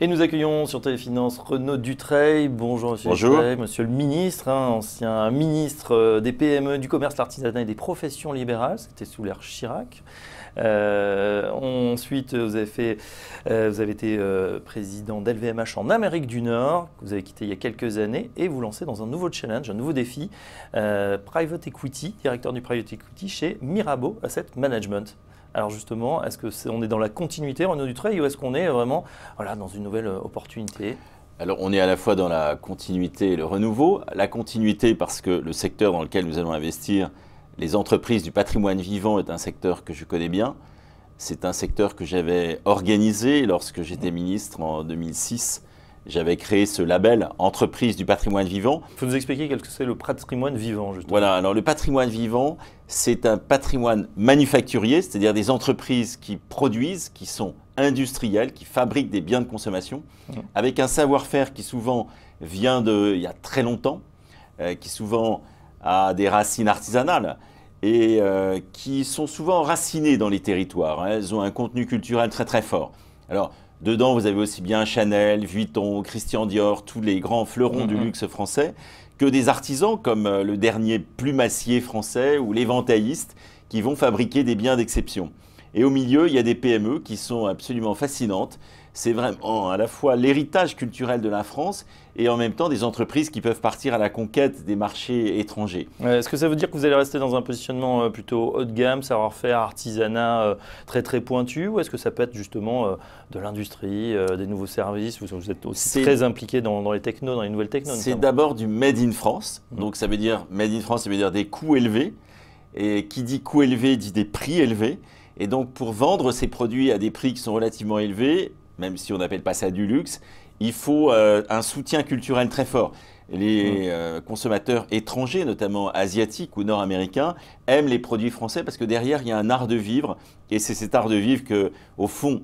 Et nous accueillons sur Téléfinance Renaud Dutreil. Bonjour Monsieur Bonjour. Dutreil, Monsieur le ministre, ancien ministre des PME, du commerce, l'artisanat et des professions libérales. C'était sous l'ère Chirac. Ensuite, vous avez été président d'LVMH en Amérique du Nord, que vous avez quitté il y a quelques années, et vous lancez dans un nouveau challenge, un nouveau défi, Private Equity, directeur du Private Equity chez Mirabeau Asset Management. Alors justement, est-ce qu'on est dans la continuité, Renaud Dutreil, ou est-ce qu'on est vraiment dans une nouvelle opportunité? Alors on est à la fois dans la continuité et le renouveau. La continuité parce que le secteur dans lequel nous allons investir, les entreprises du patrimoine vivant, est un secteur que je connais bien. C'est un secteur que j'avais organisé lorsque j'étais ministre en 2006. J'avais créé ce label Entreprise du patrimoine vivant. Il faut nous expliquer qu'est-ce que c'est le patrimoine vivant, justement. Voilà, alors le patrimoine vivant, c'est un patrimoine manufacturier, c'est-à-dire des entreprises qui produisent, qui sont industrielles, qui fabriquent des biens de consommation, avec un savoir-faire qui souvent vient il y a très longtemps, qui souvent a des racines artisanales et qui sont souvent enracinées dans les territoires. Elles ont un contenu culturel très très fort. Alors, dedans, vous avez aussi bien Chanel, Vuitton, Christian Dior, tous les grands fleurons du luxe français, que des artisans comme le dernier plumassier français ou l'éventailliste qui vont fabriquer des biens d'exception. Et au milieu, il y a des PME qui sont absolument fascinantes. C'est vraiment à la fois l'héritage culturel de la France et en même temps des entreprises qui peuvent partir à la conquête des marchés étrangers. Est-ce que ça veut dire que vous allez rester dans un positionnement plutôt haut de gamme, savoir-faire, artisanat très très pointu, ou est-ce que ça peut être justement de l'industrie, des nouveaux services? Vous êtes aussi très impliqué dans les technos, dans les nouvelles technos. C'est d'abord du Made in France. Donc ça veut dire Made in France, ça veut dire des coûts élevés. Et qui dit coûts élevés dit des prix élevés. Et donc pour vendre ces produits à des prix qui sont relativement élevés, même si on n'appelle pas ça du luxe, il faut un soutien culturel très fort. Les consommateurs étrangers, notamment asiatiques ou nord-américains, aiment les produits français parce que derrière, il y a un art de vivre. Et c'est cet art de vivre que, au fond,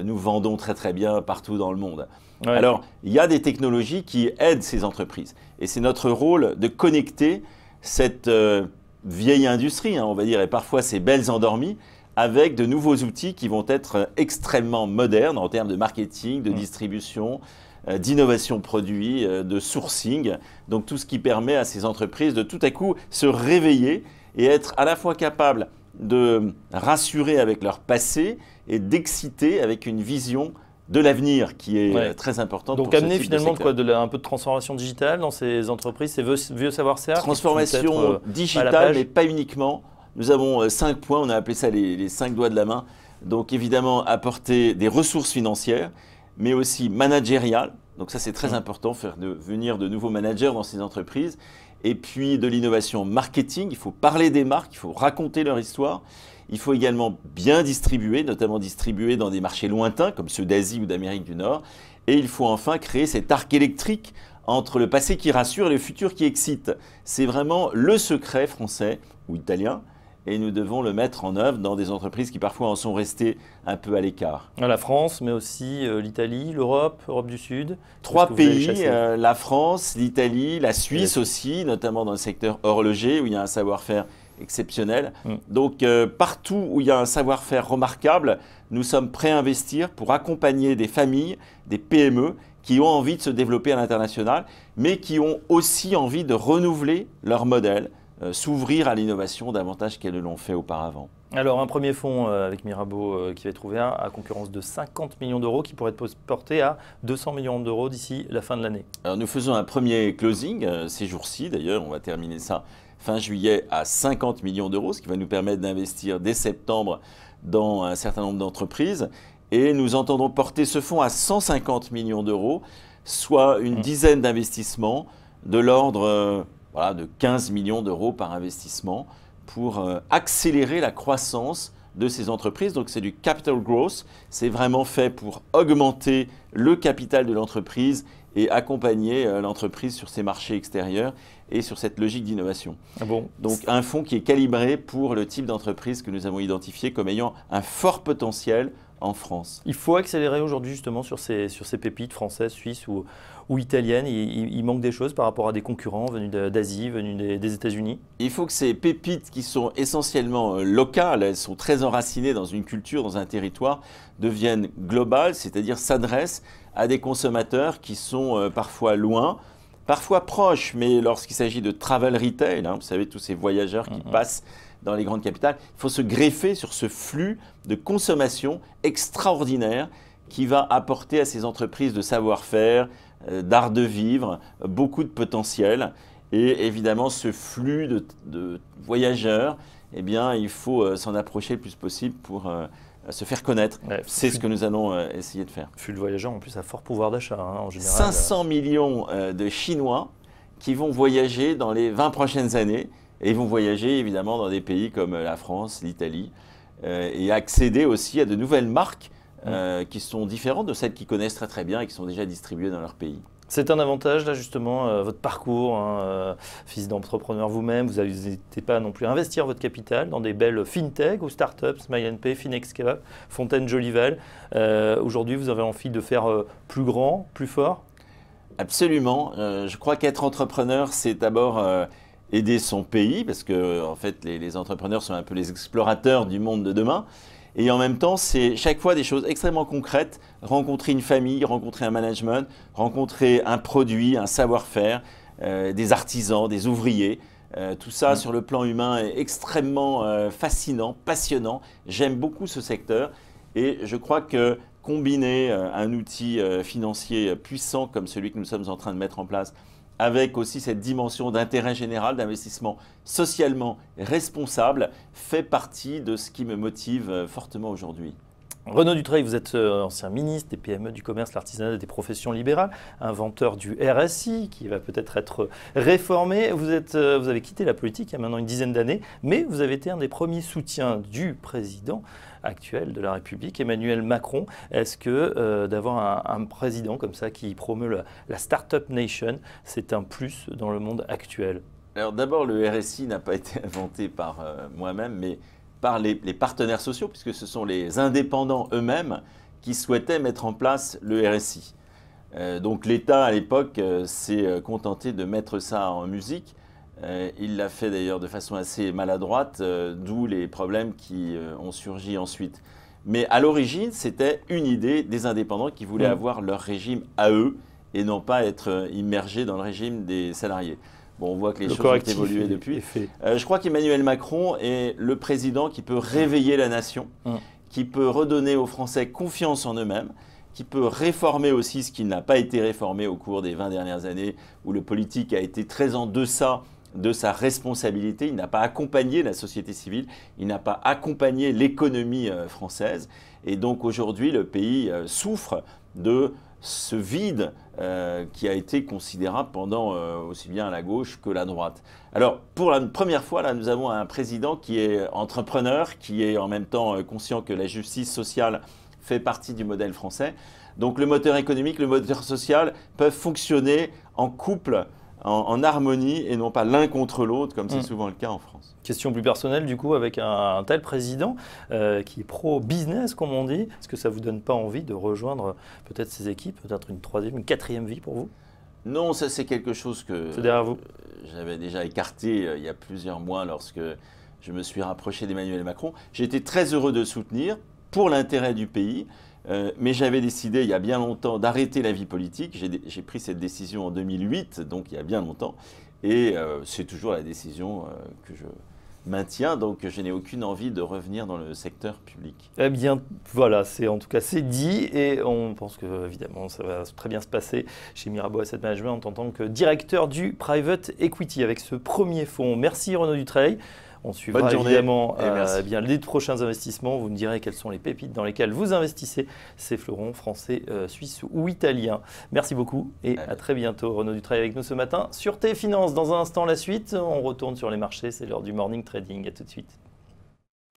nous vendons très très bien partout dans le monde. Ouais. Alors, il y a des technologies qui aident ces entreprises. Et c'est notre rôle de connecter cette vieille industrie, on va dire, et parfois ces belles endormies, avec de nouveaux outils qui vont être extrêmement modernes en termes de marketing, de distribution, d'innovation produit, de sourcing. Donc tout ce qui permet à ces entreprises de tout à coup se réveiller et être à la fois capables de rassurer avec leur passé et d'exciter avec une vision de l'avenir qui est très importante. Donc amener finalement un peu de transformation digitale dans ces entreprises, c'est vieux savoir-faire. Transformation digitale, mais pas uniquement. Nous avons 5 points, on a appelé ça les 5 doigts de la main. Donc évidemment, apporter des ressources financières, mais aussi managériales. Donc ça, c'est très important, faire venir de nouveaux managers dans ces entreprises. Et puis de l'innovation marketing, il faut parler des marques, il faut raconter leur histoire. Il faut également bien distribuer, notamment distribuer dans des marchés lointains, comme ceux d'Asie ou d'Amérique du Nord. Et il faut enfin créer cet arc électrique entre le passé qui rassure et le futur qui excite. C'est vraiment le secret français ou italien. Et nous devons le mettre en œuvre dans des entreprises qui parfois en sont restées un peu à l'écart. La France, mais aussi l'Italie, l'Europe, Europe du Sud. 3 pays, la France, l'Italie, la Suisse aussi, notamment dans le secteur horloger où il y a un savoir-faire exceptionnel. Donc partout où il y a un savoir-faire remarquable, nous sommes prêts à investir pour accompagner des familles, des PME qui ont envie de se développer à l'international, mais qui ont aussi envie de renouveler leur modèle, s'ouvrir à l'innovation davantage qu'elles l'ont fait auparavant. Alors, un premier fonds avec Mirabeau qui va être ouvert à concurrence de 50 millions d'euros qui pourrait être porté à 200 millions d'euros d'ici la fin de l'année. Alors, nous faisons un premier closing ces jours-ci. D'ailleurs, on va terminer ça fin juillet à 50 millions d'euros, ce qui va nous permettre d'investir dès septembre dans un certain nombre d'entreprises. Et nous entendons porter ce fonds à 150 millions d'euros, soit une dizaine d'investissements de l'ordre de 15 millions d'euros par investissement pour accélérer la croissance de ces entreprises. Donc c'est du capital growth, c'est vraiment fait pour augmenter le capital de l'entreprise et accompagner l'entreprise sur ses marchés extérieurs et sur cette logique d'innovation. Donc un fonds qui est calibré pour le type d'entreprise que nous avons identifié comme ayant un fort potentiel en France. Il faut accélérer aujourd'hui justement sur ces pépites françaises, suisses ou italiennes. Il manque des choses par rapport à des concurrents venus d'Asie, venus des États-Unis. Il faut que ces pépites qui sont essentiellement locales, elles sont très enracinées dans une culture, dans un territoire, deviennent globales, c'est-à-dire s'adressent à des consommateurs qui sont parfois loin, parfois proches, mais lorsqu'il s'agit de travel retail, vous savez, tous ces voyageurs qui passent dans les grandes capitales, il faut se greffer sur ce flux de consommation extraordinaire qui va apporter à ces entreprises de savoir-faire, d'art de vivre, beaucoup de potentiel. Et évidemment, ce flux de voyageurs, eh bien, il faut s'en approcher le plus possible pour se faire connaître. Ouais, c'est ce que nous allons essayer de faire. Flux de voyageurs, en plus, à fort pouvoir d'achat, en général. 500 millions de Chinois qui vont voyager dans les 20 prochaines années. Et ils vont voyager évidemment dans des pays comme la France, l'Italie, et accéder aussi à de nouvelles marques qui sont différentes de celles qu'ils connaissent très très bien et qui sont déjà distribuées dans leur pays. C'est un avantage, là, justement, votre parcours, fils d'entrepreneur vous-même, vous n'hésitez pas non plus à investir votre capital dans des belles fintech ou startups, SmileNP, Finexcap, Fontaine Jolival. Aujourd'hui, vous avez envie de faire plus grand, plus fort? Absolument. Je crois qu'être entrepreneur, c'est d'abord aider son pays, parce que en fait, les entrepreneurs sont un peu les explorateurs du monde de demain. Et en même temps, c'est chaque fois des choses extrêmement concrètes, rencontrer une famille, rencontrer un management, rencontrer un produit, un savoir-faire, des artisans, des ouvriers. Tout ça, sur le plan humain, est extrêmement fascinant, passionnant. J'aime beaucoup ce secteur et je crois que combiner un outil financier puissant comme celui que nous sommes en train de mettre en place avec aussi cette dimension d'intérêt général, d'investissement socialement responsable, fait partie de ce qui me motive fortement aujourd'hui. Renaud Dutreil, vous êtes ancien ministre des PME, du commerce, l'artisanat et des professions libérales, inventeur du RSI qui va peut-être être réformé. Vous avez quitté la politique il y a maintenant une dizaine d'années, mais vous avez été un des premiers soutiens du président actuel de la République, Emmanuel Macron. Est-ce que d'avoir un président comme ça qui promeut la Startup Nation, c'est un plus dans le monde actuel? Alors d'abord, le RSI n'a pas été inventé par moi-même, mais par les partenaires sociaux, puisque ce sont les indépendants eux-mêmes qui souhaitaient mettre en place le RSI. Donc l'État, à l'époque, s'est contenté de mettre ça en musique. Il l'a fait d'ailleurs de façon assez maladroite, d'où les problèmes qui ont surgi ensuite. Mais à l'origine, c'était une idée des indépendants qui voulaient avoir leur régime à eux et non pas être immergés dans le régime des salariés. Bon, on voit que les choses ont évolué depuis. Je crois qu'Emmanuel Macron est le président qui peut réveiller la nation, qui peut redonner aux Français confiance en eux-mêmes, qui peut réformer aussi ce qui n'a pas été réformé au cours des 20 dernières années, où le politique a été très en deçà de sa responsabilité. Il n'a pas accompagné la société civile, il n'a pas accompagné l'économie française. Et donc aujourd'hui, le pays souffre de ce vide qui a été considérable pendant aussi bien la gauche que la droite. Alors, pour la première fois, là, nous avons un président qui est entrepreneur, qui est en même temps conscient que la justice sociale fait partie du modèle français. Donc, le moteur économique, le moteur social peuvent fonctionner en couple, en harmonie et non pas l'un contre l'autre, comme c'est souvent le cas en France. Question plus personnelle, du coup, avec un tel président qui est pro-business, comme on dit, est-ce que ça ne vous donne pas envie de rejoindre peut-être ces équipes, peut-être une troisième, une quatrième vie pour vous? Non, ça c'est quelque chose que j'avais déjà écarté il y a plusieurs mois lorsque je me suis rapproché d'Emmanuel Macron. J'ai été très heureux de soutenir pour l'intérêt du pays. Mais j'avais décidé il y a bien longtemps d'arrêter la vie politique. J'ai pris cette décision en 2008, donc il y a bien longtemps. Et c'est toujours la décision que je maintiens. Donc je n'ai aucune envie de revenir dans le secteur public. Eh bien voilà, en tout cas c'est dit. Et on pense que évidemment ça va très bien se passer chez Mirabeau Asset Management en tant que directeur du Private Equity avec ce premier fonds. Merci Renaud Dutreil. On suivra évidemment bien les prochains investissements. Vous me direz quelles sont les pépites dans lesquelles vous investissez, ces fleurons français, suisses ou italiens. Merci beaucoup et à très bientôt. Renaud Dutreil avec nous ce matin sur TFinance. Dans un instant, la suite. On retourne sur les marchés. C'est l'heure du morning trading. À tout de suite.